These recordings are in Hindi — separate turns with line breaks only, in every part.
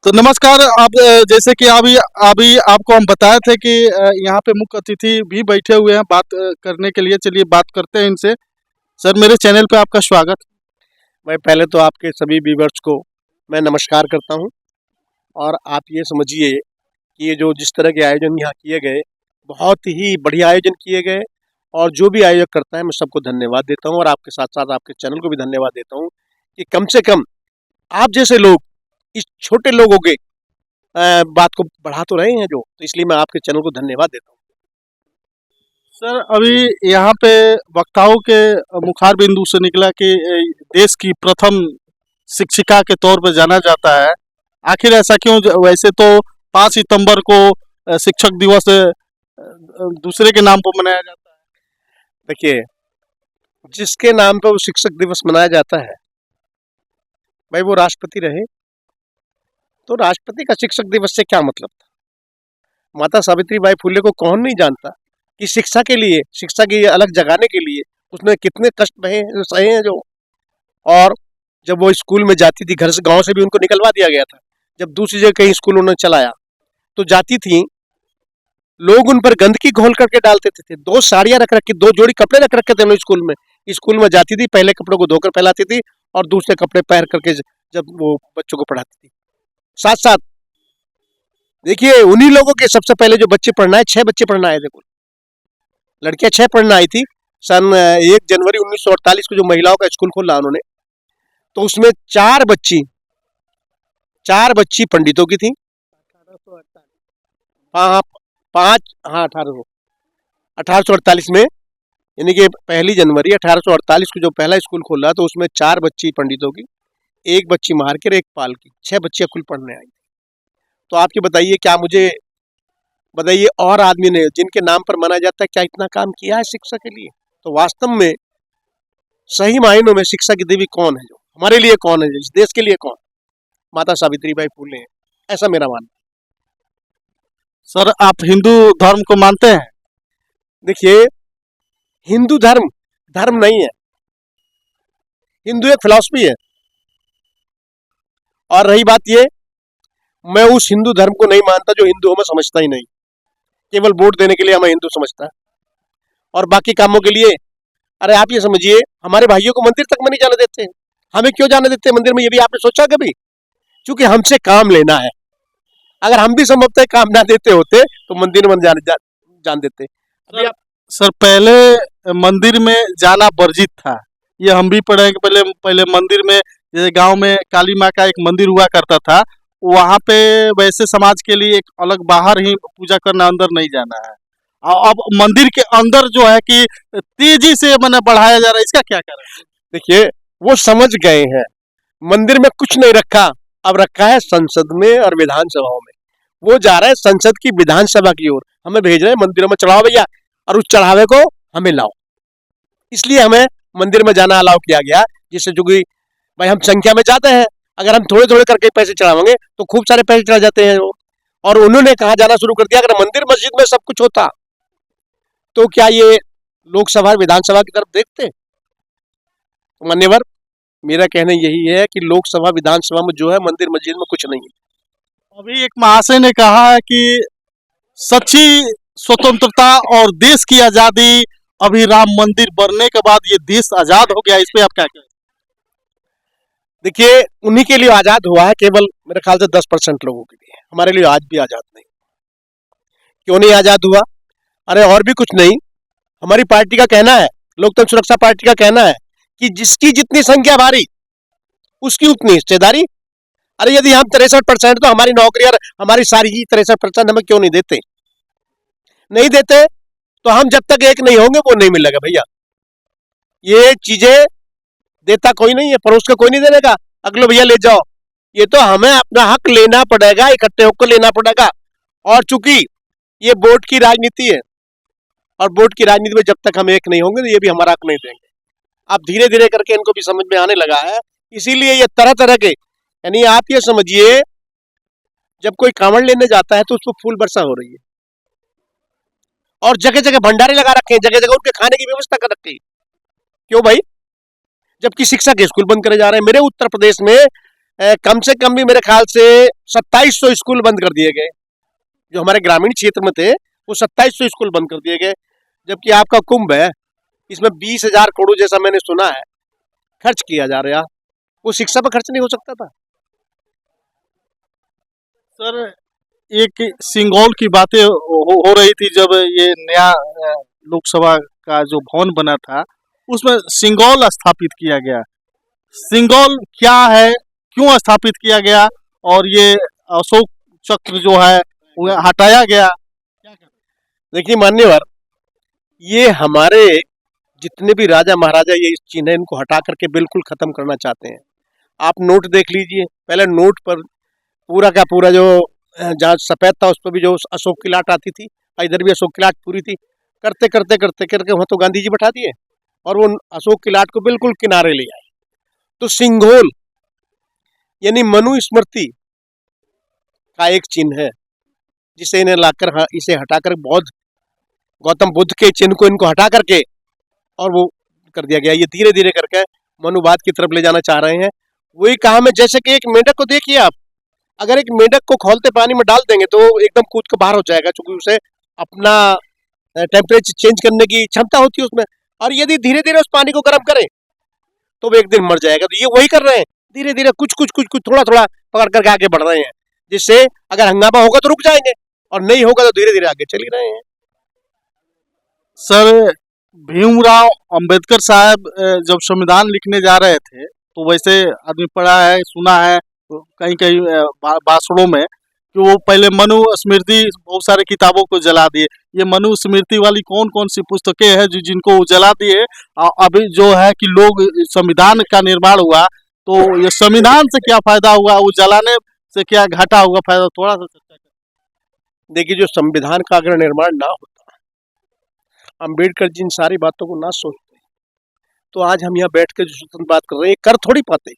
तो नमस्कार। आप जैसे कि अभी अभी आपको हम बताए थे कि यहाँ पे मुख्य अतिथि भी बैठे हुए हैं बात करने के लिए। चलिए बात करते हैं इनसे। सर, मेरे चैनल पे आपका स्वागत।
मैं पहले तो आपके सभी व्यूअर्स को मैं नमस्कार करता हूं। और आप ये समझिए कि ये जो जिस तरह के आयोजन यहाँ किए गए, बहुत ही बढ़िया आयोजन किए गए। और जो भी आयोजक करता है मैं सबको धन्यवाद देता हूं, और आपके साथ साथ आपके चैनल को भी धन्यवाद देता हूं कि कम से कम आप जैसे लोग इस छोटे लोगों के बात को बढ़ा तो रहे हैं, जो तो इसलिए मैं आपके चैनल को धन्यवाद देता हूँ।
सर, अभी यहाँ पे वक्ताओं के मुखार बिंदु से निकला कि देश की प्रथम शिक्षिका के तौर पर जाना जाता है। आखिर ऐसा क्यों? वैसे तो 5 सितंबर को शिक्षक दिवस दूसरे के नाम पर मनाया जाता है।
देखिए, जिसके नाम पर वो शिक्षक दिवस मनाया जाता है, भाई वो राष्ट्रपति रहे, तो राष्ट्रपति का शिक्षक दिवस से क्या मतलब था? माता सावित्रीबाई फुले को कौन नहीं जानता कि शिक्षा के लिए, शिक्षा की अलग जगाने के लिए उसने कितने कष्ट सहे हैं जो। और जब वो स्कूल में जाती थी, घर से, गांव से भी उनको निकलवा दिया गया था। जब दूसरी जगह कहीं स्कूल उन्होंने चलाया तो जाती थी, लोग उन पर गंदगी घोल करके डालते थे। 2 साड़ियां रख रखी, 2 जोड़ी कपड़े रख रखे थे उन्होंने स्कूल में। स्कूल में जाती थी, पहले कपड़ों को धोकर फैलाती थी और दूसरे कपड़े पहन करके जब वो बच्चों को पढ़ाती थी। साथ साथ देखिए, उन्हीं लोगों के सबसे पहले जो बच्चे पढ़ना है, 6 बच्चे पढ़ना आए थे कुल। लड़कियां 6 पढ़ना आई थी। सन 1 जनवरी 1948 को जो महिलाओं का स्कूल खोला उन्होंने, तो उसमें 4 बच्ची पंडितों की थी। हाँ हाँ, 5, हाँ 1848 में, यानी कि 1 जनवरी 1848 को जो पहला स्कूल खोला, तो उसमें 4 बच्ची पंडितों की, 1 बच्ची मार के, 1 पाल की, 6 बच्चियां कुल पढ़ने आई। तो आप ये बताइए, क्या मुझे बताइए और आदमी ने जिनके नाम पर मनाया जाता है क्या इतना काम किया है शिक्षा के लिए? तो वास्तव में सही मायनों में शिक्षा की देवी कौन है, जो हमारे लिए कौन है, इस देश के लिए कौन? माता सावित्रीबाई फुले हैं, ऐसा मेरा मानना।
सर, आप हिंदू धर्म को मानते हैं?
देखिए, हिंदू धर्म धर्म नहीं है, हिंदू एक फिलॉसफी है। और रही बात ये, मैं उस हिंदू धर्म को नहीं मानता जो हिंदू हमें समझता ही नहीं, केवल वोट देने के लिए हमें हिंदू समझता है, और बाकी कामों के लिए। अरे आप ये समझिए, हमारे भाइयों को मंदिर तक में नहीं जाने देते। हमें क्यों जाने देते मंदिर में, ये भी आपने सोचा कभी? क्योंकि हमसे काम लेना है। अगर हम भी संभवतः काम ना देते होते तो मंदिर में जान देते। अभी आप
सर, पहले मंदिर में जाना वर्जित था। ये हम भी पढ़े कि पहले पहले मंदिर में, जैसे गांव में काली माँ का एक मंदिर हुआ करता था, वहां पे वैसे समाज के लिए एक अलग बाहर ही पूजा करना, अंदर नहीं जाना है। अब मंदिर के अंदर जो है कि तेजी से मैंने बढ़ाया जा रहा है, इसका क्या कारण है?
देखिए, वो समझ गए हैं, मंदिर में कुछ नहीं रखा, अब रखा है संसद में और विधानसभाओं में। वो जा रहे हैं संसद की विधानसभा की ओर, हमें भेज रहे हैं मंदिरों में चढ़ाओ भैया, और उस चढ़ावे को हमें लाओ। इसलिए हमें मंदिर में जाना अलाउ किया गया, जिससे जो कि भाई हम संख्या में जाते हैं, अगर हम थोड़े थोड़े करके पैसे चढ़ावेंगे तो खूब सारे पैसे चढ़ा जाते हैं वो। और उन्होंने कहा जाना शुरू कर दिया, अगर मंदिर मस्जिद में सब कुछ होता तो क्या ये लोकसभा विधानसभा की तरफ देखते? तो मान्यवर, मेरा कहना यही है कि लोकसभा विधानसभा में जो है, मंदिर मस्जिद में कुछ नहीं है।
अभी एक महाशय ने कहा है कि सच्ची स्वतंत्रता और देश की आजादी अभी राम मंदिर बनने के बाद ये देश आजाद हो गया। इस पे आप क्या कहें?
देखिए, उन्हीं के लिए आजाद हुआ है, केवल मेरे ख्याल से 10% लोगों के लिए। हमारे लिए आज भी आजाद नहीं। क्यों नहीं आजाद हुआ? अरे और भी कुछ नहीं, हमारी पार्टी का कहना है, लोकतंत्र सुरक्षा पार्टी का कहना है कि जिसकी जितनी संख्या भारी उसकी उतनी हिस्सेदारी। अरे यदि हम 63%, तो हमारी नौकरी और हमारी सारी ही 63% हमें क्यों नहीं देते? नहीं देते तो हम जब तक एक नहीं होंगे वो नहीं मिलेगा भैया। ये चीजें देता कोई नहीं है, परोस का कोई नहीं देने का, अगले भैया ले जाओ। ये तो हमें अपना हक लेना पड़ेगा, इकट्ठे होकर लेना पड़ेगा। और चूंकि ये वोट की राजनीति है, और वोट की राजनीति में जब तक हम एक नहीं होंगे तो ये भी हमारा हक नहीं देंगे। अब धीरे धीरे करके इनको भी समझ में आने लगा है, इसीलिए ये तरह तरह के, यानी आप ये समझिए, जब कोई कांवड़ लेने जाता है तो उसको फूल वर्षा हो रही है, और जगह जगह भंडारे लगा रखे हैं, जगह जगह उनके खाने की व्यवस्था कर रखी है। क्यों भाई? जबकि शिक्षा के स्कूल बंद करे जा रहे हैं। मेरे उत्तर प्रदेश में कम से कम भी मेरे ख्याल से 2700 स्कूल बंद कर दिए गए। जो हमारे ग्रामीण क्षेत्र में थे वो 2700 स्कूल बंद कर दिए गए। जबकि आपका कुंभ है, इसमें 20,000 करोड़ जैसा मैंने सुना है खर्च किया जा रहा, वो शिक्षा पर खर्च नहीं हो सकता था।
सर, एक सिंगौल की बातें हो रही थी जब ये नया लोकसभा का जो भवन बना था उसमें सिंगौल स्थापित किया गया। सिंगौल क्या है, क्यों स्थापित किया गया, और ये अशोक चक्र जो है वो हटाया गया?
देखिए मान्यवर, ये हमारे जितने भी राजा महाराजा ये चिन्ह है इनको हटा करके बिल्कुल खत्म करना चाहते हैं। आप नोट देख लीजिए, पहले नोट पर पूरा का पूरा जो जहाँ सफेद था उस पर भी जो अशोक की लाट आती थी, इधर भी अशोक की लाट पूरी थी। करते करते करते करके वहाँ तो गांधी जी बैठा दिए और वो अशोक की लाट को बिल्कुल किनारे ले आए। तो सिंघोल यानी मनु स्मृति का एक चिन्ह है, जिसे इन्हें लाकर इसे हटाकर बौद्ध गौतम बुद्ध के चिन्ह को इनको हटा करके और वो कर दिया गया। ये धीरे धीरे करके मनुवाद की तरफ ले जाना चाह रहे हैं। वही कहा मैं, जैसे कि एक मेंढक को देखिए आप, अगर एक मेंढक को खौलते पानी में डाल देंगे तो एकदम कूद कर बाहर हो जाएगा, क्योंकि उसे अपना टेम्परेचर चेंज करने की क्षमता होती है उसमें। और यदि धीरे धीरे उस पानी को गर्म करें तो वो एक दिन मर जाएगा। तो ये वही कर रहे हैं, धीरे धीरे कुछ कुछ कुछ कुछ थोड़ा थोड़ा पकड़ करके आगे बढ़ रहे हैं, जिससे अगर हंगामा होगा तो रुक जाएंगे और नहीं होगा तो धीरे धीरे आगे चल ही रहे हैं।
सर, भीमराव अंबेडकर साहब जब संविधान लिखने जा रहे थे तो वैसे आदमी पढ़ा है, सुना है कहीं कहीं भाषणों में कि वो पहले मनु स्मृति बहुत सारे किताबों को जला दिए। ये मनु स्मृति वाली कौन कौन सी पुस्तकें हैं जो जिनको वो जला दिए? अभी जो है कि लोग संविधान का निर्माण हुआ तो ये संविधान से क्या फायदा हुआ, वो जलाने से क्या घाटा हुआ, फायदा? थोड़ा सा चर्चा करें।
देखिए, जो संविधान का अगर निर्माण ना होता, अंबेडकर जी इन सारी बातों को ना सोचते, तो आज हम यहाँ बैठ के जो स्वतंत्र बात कर रहे हैं कर थोड़ी पाते।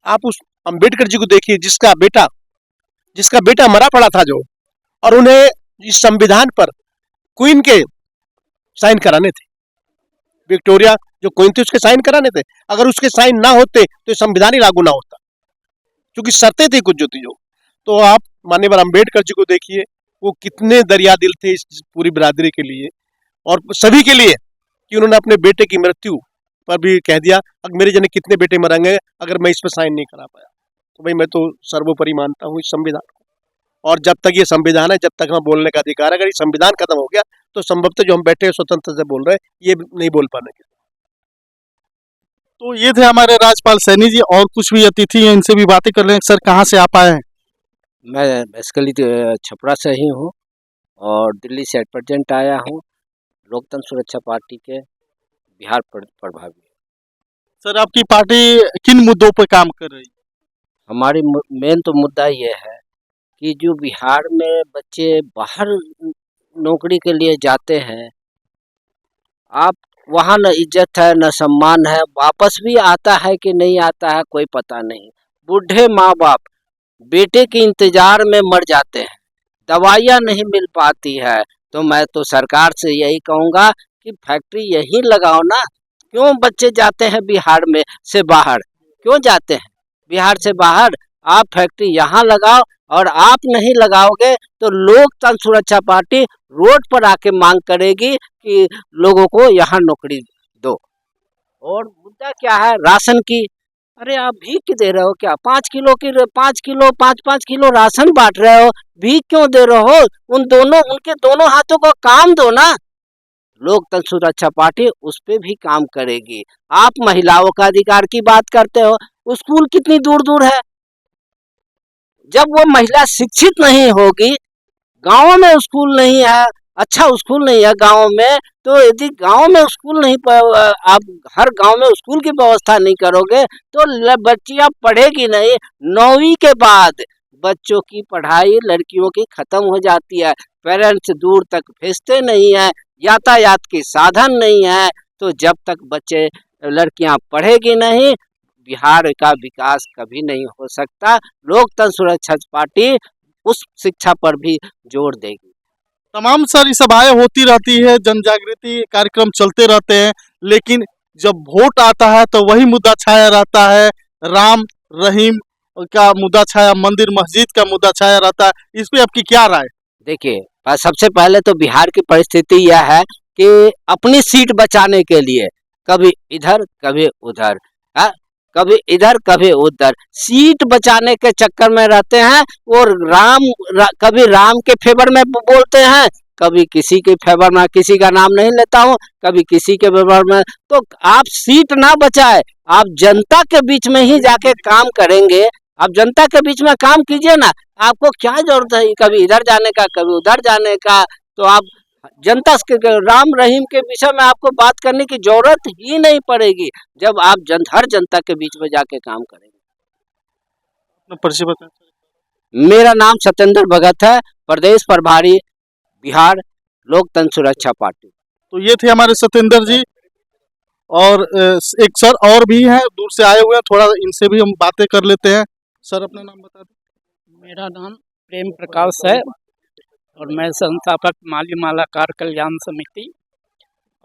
आप उस अंबेडकर जी को देखिए जिसका बेटा मरा पड़ा था जो, और उन्हें इस संविधान पर क्वीन के साइन कराने थे। विक्टोरिया जो क्वीन थी उसके साइन कराने थे। अगर उसके साइन ना होते तो ये संविधान ही लागू ना होता, क्योंकि शर्तें थी कुछ जो थी जो। तो आप माननीय अंबेडकर जी को देखिए, वो कितने दरिया दिल थे इस पूरी बिरादरी के लिए और सभी के लिए, कि उन्होंने अपने बेटे की मृत्यु पर भी कह दिया अगर मेरे जने कितने बेटे मरेंगे अगर मैं इस पर साइन नहीं करा पाया। तो भाई मैं तो सर्वोपरि मानता हूँ इस संविधान को, और जब तक ये संविधान है जब तक हमें बोलने का अधिकार है। अगर ये संविधान खत्म हो गया तो संभवतः जो हम बैठे स्वतंत्र से बोल रहे हैं ये नहीं बोल पाने के।
तो ये थे हमारे राजपाल सैनी जी, और कुछ भी अतिथि हैं इनसे भी बातें कर लें। सर, कहाँ से आप आए हैं?
मैं बेसिकली छपरा से ही हूँ और दिल्ली से एडप्रेजेंट आया हूँ। लोकतंत्र सुरक्षा पार्टी के बिहार प्रभावी।
सर, आपकी पार्टी किन मुद्दों पर काम कर रही है?
हमारी मेन तो मुद्दा ये है कि जो बिहार में बच्चे बाहर नौकरी के लिए जाते हैं, आप वहाँ न इज्जत है न सम्मान है, वापस भी आता है कि नहीं आता है कोई पता नहीं। बूढ़े माँ बाप बेटे के इंतजार में मर जाते हैं, दवाइयाँ नहीं मिल पाती है। तो मैं तो सरकार से यही कहूँगा कि फैक्ट्री यहीं लगाओ ना। क्यों बच्चे जाते हैं बिहार में से बाहर, क्यों जाते हैं बिहार से बाहर? आप फैक्ट्री यहाँ लगाओ, और आप नहीं लगाओगे तो लोकतंत्र सुरक्षा पार्टी रोड पर आके मांग करेगी कि लोगों को यहाँ नौकरी दो। और मुद्दा क्या है? राशन की। अरे आप भीख दे रहे हो क्या? 5 किलो राशन बांट रहे हो, भीख क्यों दे रहे हो? उनके दोनों हाथों को काम दो ना। लोकतंत्र सुरक्षा पार्टी उस पे भी काम करेगी। आप महिलाओं का अधिकार की बात करते हो, स्कूल कितनी दूर दूर है। जब वो महिला शिक्षित नहीं होगी, गाँव में स्कूल नहीं है, अच्छा स्कूल नहीं है गाँव में, तो यदि गांव में स्कूल नहीं, आप हर गांव में स्कूल की व्यवस्था नहीं करोगे तो बच्चियां पढ़ेगी नहीं। 9वीं के बाद बच्चों की पढ़ाई लड़कियों की खत्म हो जाती है। पेरेंट्स दूर तक भेजते नहीं है, यातायात के साधन नहीं है। तो जब तक बच्चे लड़कियां पढ़ेगी नहीं, बिहार का विकास कभी नहीं हो सकता। लोकतंत्र सुरक्षा पार्टी उस शिक्षा पर भी जोर देगी।
तमाम सारी सभाएं होती रहती है, जन जागृति कार्यक्रम चलते रहते हैं, लेकिन जब वोट आता है तो वही मुद्दा छाया रहता है, राम रहीम का मुद्दा छाया, मंदिर मस्जिद का मुद्दा छाया रहता है, इस पे आपकी क्या राय?
देखिए, सबसे पहले तो बिहार की परिस्थिति यह है कि अपनी सीट बचाने के लिए कभी इधर कभी उधर, कभी इधर कभी उधर सीट बचाने के चक्कर में रहते हैं। और कभी राम के फेवर में बोलते हैं, कभी किसी के फेवर में, किसी का नाम नहीं लेता हूँ, कभी किसी के फेवर में। तो आप सीट ना बचाए, आप जनता के बीच में ही जाके काम करेंगे, आप जनता के बीच में काम कीजिए ना। आपको क्या जरूरत है कभी इधर जाने का, कभी उधर जाने का? तो आप जनता के राम रहीम के विषय में आपको बात करने की जरूरत ही नहीं पड़ेगी, जब आप हर जनता के बीच में जाके काम करेंगे।
अपना परिचय बताएं।
मेरा नाम सत्येंद्र भगत है, प्रदेश प्रभारी बिहार लोकतंत्र सुरक्षा पार्टी।
तो ये थे हमारे सत्येंद्र जी। और एक सर और भी हैं, दूर से आए हुए हैं, थोड़ा इनसे भी हम बातें कर लेते हैं। सर अपना नाम बता दें।
मेरा नाम प्रेम प्रकाश है और मैं संस्थापक माली मालाकार कल्याण समिति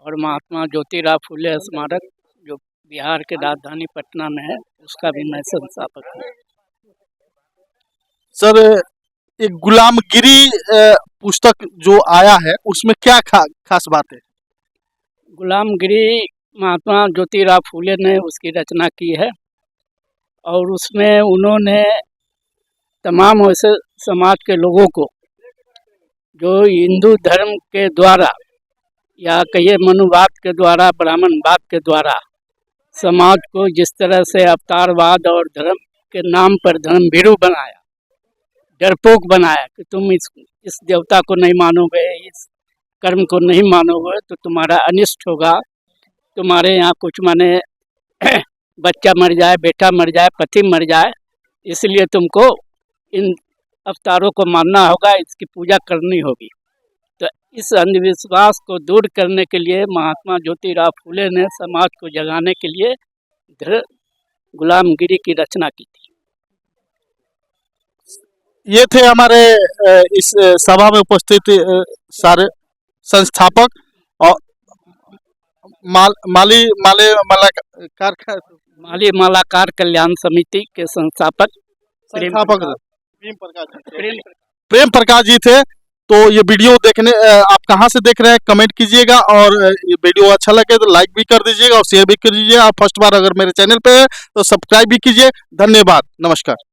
और महात्मा ज्योतिराव फूले स्मारक जो बिहार के राजधानी पटना में है, उसका भी मैं संस्थापक हूँ।
सर, एक गुलामगिरी पुस्तक जो आया है उसमें क्या खास बात है?
गुलामगिरी महात्मा ज्योतिराव फूले ने उसकी रचना की है और उसमें उन्होंने तमाम ऐसे समाज के लोगों को जो हिंदू धर्म के द्वारा या कहिए मनुवाद के द्वारा, ब्राह्मणवाद के द्वारा समाज को जिस तरह से अवतारवाद और धर्म के नाम पर धर्मभीरू बनाया, डरपोक बनाया कि तुम इस देवता को नहीं मानोगे, इस कर्म को नहीं मानोगे तो तुम्हारा अनिष्ट होगा, तुम्हारे यहाँ कुछ माने बच्चा मर जाए, बेटा मर जाए, पति मर जाए, इसलिए तुमको इन अवतारों को मानना होगा, इसकी पूजा करनी होगी। तो इस अंधविश्वास को दूर करने के लिए महात्मा ज्योतिराव फूले ने समाज को जगाने के लिए गुलामगिरी की रचना की थी।
ये थे हमारे इस सभा में उपस्थित सारे संस्थापक और माली
मालाकार कल्याण समिति के संस्थापक
प्रेम प्रकाश जी थे। तो ये वीडियो देखने आप कहाँ से देख रहे हैं कमेंट कीजिएगा, और ये वीडियो अच्छा लगे तो लाइक भी कर दीजिएगा और शेयर भी कर दीजिएगा। आप फर्स्ट बार अगर मेरे चैनल पे है तो सब्सक्राइब भी कीजिए। धन्यवाद, नमस्कार।